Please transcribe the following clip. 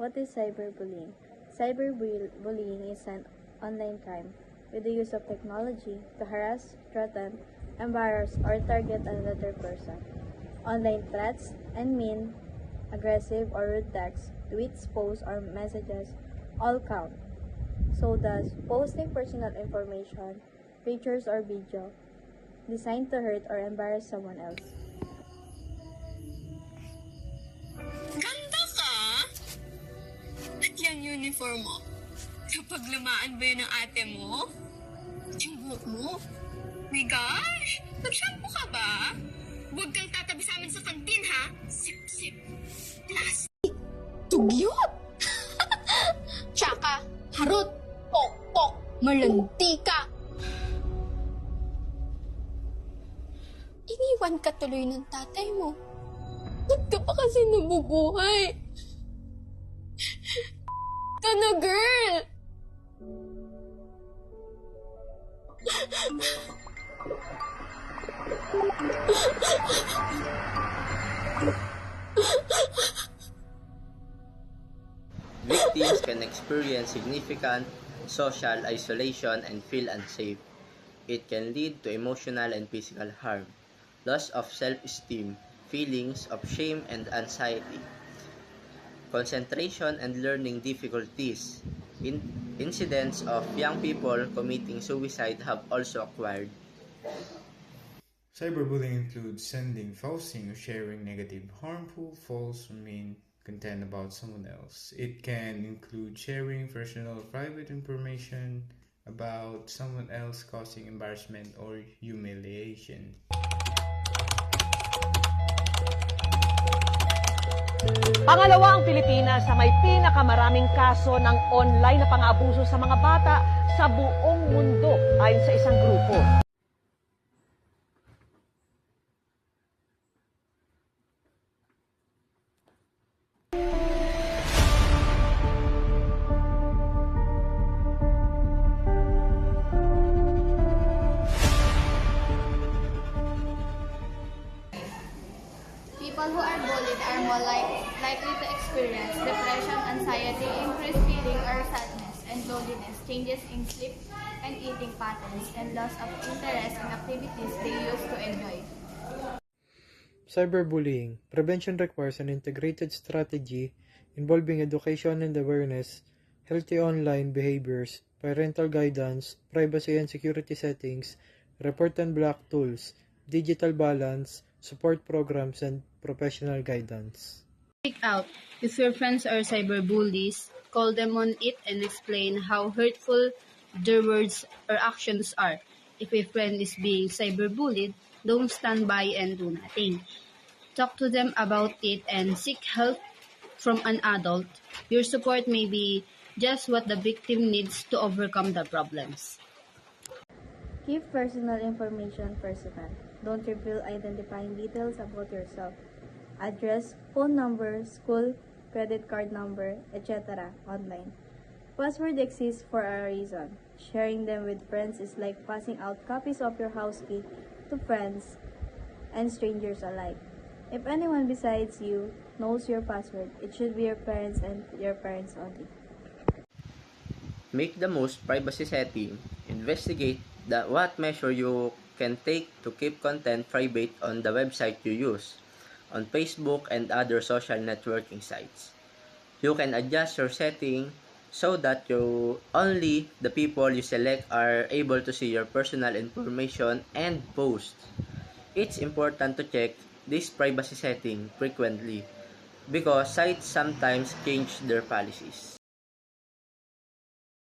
What is cyberbullying? Cyberbullying is an online crime with the use of technology to harass, threaten, embarrass, or target another person. Online threats and mean, aggressive, or rude texts, tweets, posts, or messages all count. So does posting personal information, pictures, or video designed to hurt or embarrass someone else. Ganda ka! At yung uniform mo, kapag lumaan ba yun ng ate mo? Yung buhok mo? My gosh! Nag-shampoo ka ba? Huwag kang tatabi sa amin sa kantin, ha? Sip-sip. Plastic. Tugyot! Tsaka, harot, pok-pok, malandi ka. Iniwan ka tuloy ng tatay mo. Ba't ka pa kasi nabubuhay? Ka na, girl! Victims can experience significant social isolation and feel unsafe. It can lead to emotional and physical harm, loss of self-esteem, feelings of shame and anxiety, concentration and learning difficulties. Incidents of young people committing suicide have also occurred. Cyberbullying includes sending, posting, or sharing negative, harmful, false, or mean content about someone else. It can include sharing personal or private information about someone else, causing embarrassment or humiliation. Pangalawa ang Pilipinas sa may pinakamaraming kaso ng online na pang-aabuso sa mga bata sa buong mundo ayon sa isang grupo. People who are bullied are more likely to experience depression, anxiety, increased feeling or sadness, and loneliness, changes in sleep and eating patterns, and loss of interest in activities they used to enjoy. Cyberbullying. Prevention requires an integrated strategy involving education and awareness, healthy online behaviors, parental guidance, privacy and security settings, report and block tools, digital balance, support programs, and professional guidance. Speak out. If your friends are cyberbullies, call them on it and explain how hurtful their words or actions are. If a friend is being cyberbullied, don't stand by and do nothing. Talk to them about it and seek help from an adult. Your support may be just what the victim needs to overcome the problems. Keep personal information personal. Don't reveal identifying details about yourself. Address, phone number, school, credit card number, etc. online. Password exists for a reason. Sharing them with friends is like passing out copies of your house key to friends and strangers alike. If anyone besides you knows your password, it should be your parents and your parents only. Make the most privacy setting. Investigate what measure you can take to keep content private on the website you use, on Facebook and other social networking sites. You can adjust your setting so that only the people you select are able to see your personal information and posts. It's important to check this privacy setting frequently because sites sometimes change their policies.